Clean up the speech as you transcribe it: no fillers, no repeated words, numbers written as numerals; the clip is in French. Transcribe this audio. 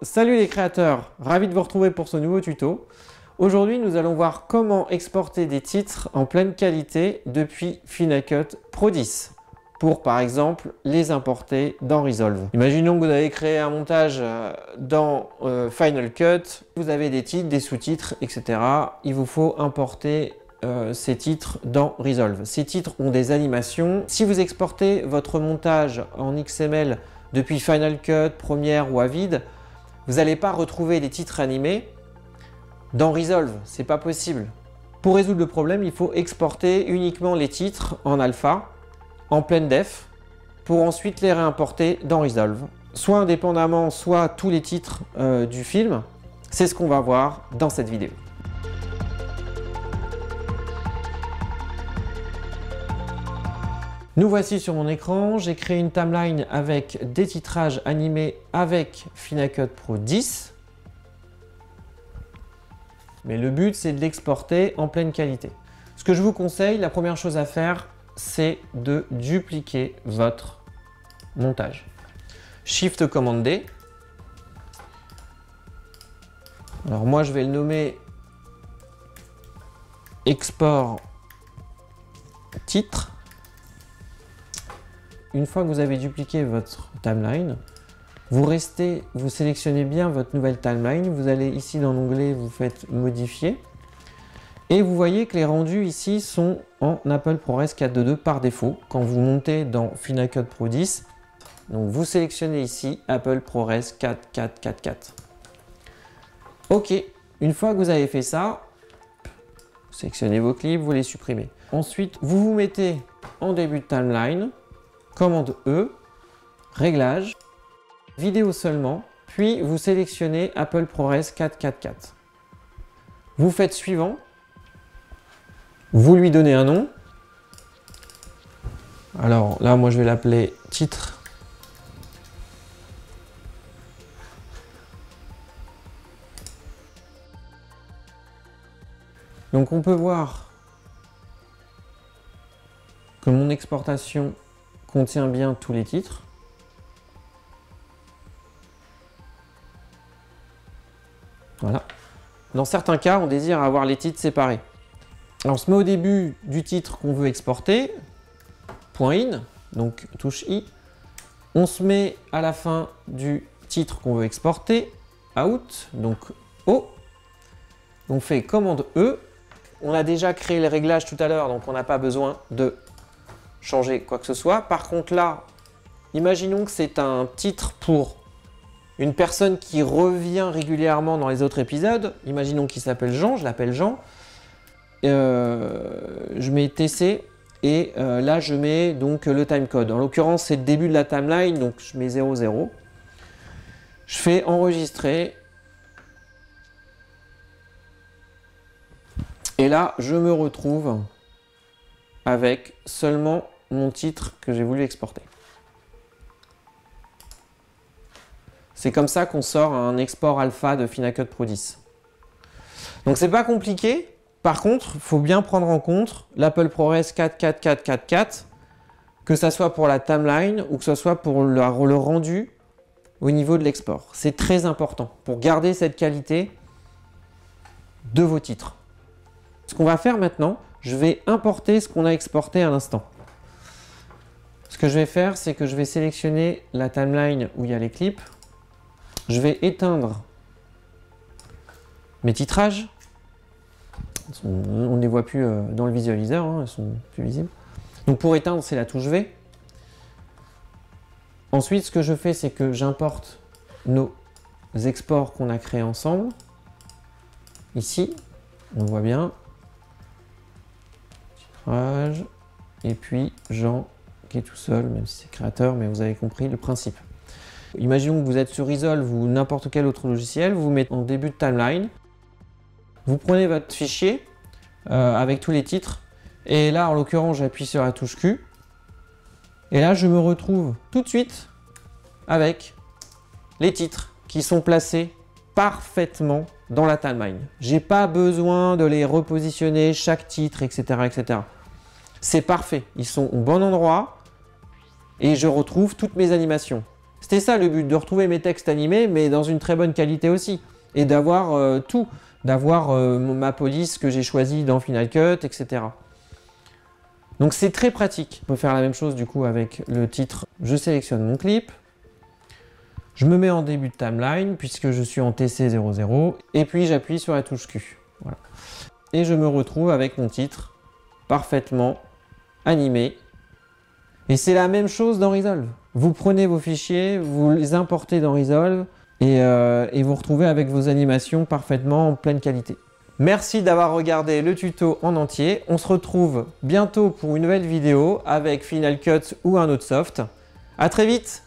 Salut les créateurs, ravi de vous retrouver pour ce nouveau tuto. Aujourd'hui, nous allons voir comment exporter des titres en pleine qualité depuis Final Cut Pro 10 pour par exemple les importer dans Resolve. Imaginons que vous avez créé un montage dans Final Cut, vous avez des titres, des sous-titres, etc. Il vous faut importer ces titres dans Resolve. Ces titres ont des animations. Si vous exportez votre montage en XML depuis Final Cut, Premiere ou Avid, vous n'allez pas retrouver des titres animés dans Resolve, c'est pas possible. Pour résoudre le problème, il faut exporter uniquement les titres en alpha, en pleine def, pour ensuite les réimporter dans Resolve. Soit indépendamment, soit tous les titres du film. C'est ce qu'on va voir dans cette vidéo. Nous voici sur mon écran, j'ai créé une timeline avec des titrages animés avec Final Cut Pro 10. Mais le but, c'est de l'exporter en pleine qualité. Ce que je vous conseille, la première chose à faire, c'est de dupliquer votre montage. Shift Command D. Alors moi, je vais le nommer Export Titre. Une fois que vous avez dupliqué votre timeline, vous sélectionnez bien votre nouvelle timeline. Vous allez ici dans l'onglet, vous faites modifier. Et vous voyez que les rendus ici sont en Apple ProRes 4.2.2 par défaut quand vous montez dans Final Cut Pro 10. Donc vous sélectionnez ici Apple ProRes 4.4.4.4. Ok, une fois que vous avez fait ça, vous sélectionnez vos clips, vous les supprimez. Ensuite, vous vous mettez en début de timeline, commande E, réglage, vidéo seulement, puis vous sélectionnez Apple ProRes 4.4.4. Vous faites suivant. Vous lui donnez un nom. Alors là, moi je vais l'appeler titre. Donc on peut voir que mon exportation contient bien tous les titres. Voilà. Dans certains cas, on désire avoir les titres séparés. Alors, on se met au début du titre qu'on veut exporter, .in, donc touche I. On se met à la fin du titre qu'on veut exporter, out, donc O. On fait commande E. On a déjà créé les réglages tout à l'heure, donc on n'a pas besoin de changer quoi que ce soit. Par contre là, imaginons que c'est un titre pour une personne qui revient régulièrement dans les autres épisodes. Imaginons qu'il s'appelle Jean, je l'appelle Jean. Je mets TC et là je mets donc le timecode. En l'occurrence c'est le début de la timeline, donc je mets 00. Je fais enregistrer. Et là je me retrouve avec seulement mon titre que j'ai voulu exporter. C'est comme ça qu'on sort un export alpha de Final Cut Pro 10. Donc c'est pas compliqué. Par contre, il faut bien prendre en compte l'Apple ProRes 4.4.4.4, que ce soit pour la timeline ou que ce soit pour le rendu au niveau de l'export. C'est très important pour garder cette qualité de vos titres. Ce qu'on va faire maintenant, je vais importer ce qu'on a exporté à l'instant. Ce que je vais faire, c'est que je vais sélectionner la timeline où il y a les clips. Je vais éteindre mes titrages. On ne les voit plus dans le visualiseur, hein, elles sont plus visibles. Donc pour éteindre, c'est la touche V. Ensuite, ce que je fais, c'est que j'importe nos exports qu'on a créés ensemble. Ici, on voit bien. Titrage. Et puis Jean qui est tout seul, même si c'est créateur, mais vous avez compris le principe. Imaginons que vous êtes sur Resolve ou n'importe quel autre logiciel, vous mettez en début de timeline. Vous prenez votre fichier avec tous les titres et là en l'occurrence j'appuie sur la touche Q et là je me retrouve tout de suite avec les titres qui sont placés parfaitement dans la timeline. J'ai pas besoin de les repositionner chaque titre, etc. etc. C'est parfait, ils sont au bon endroit et je retrouve toutes mes animations. C'était ça le but, de retrouver mes textes animés, mais dans une très bonne qualité aussi. Et d'avoir tout, d'avoir ma police que j'ai choisie dans Final Cut, etc. Donc c'est très pratique. On peut faire la même chose du coup avec le titre. Je sélectionne mon clip. Je me mets en début de timeline puisque je suis en TC00 et puis j'appuie sur la touche Q. Voilà. Et je me retrouve avec mon titre parfaitement animé. Et c'est la même chose dans Resolve. Vous prenez vos fichiers, vous les importez dans Resolve et vous retrouvez avec vos animations parfaitement en pleine qualité. Merci d'avoir regardé le tuto en entier. On se retrouve bientôt pour une nouvelle vidéo avec Final Cut ou un autre soft. À très vite!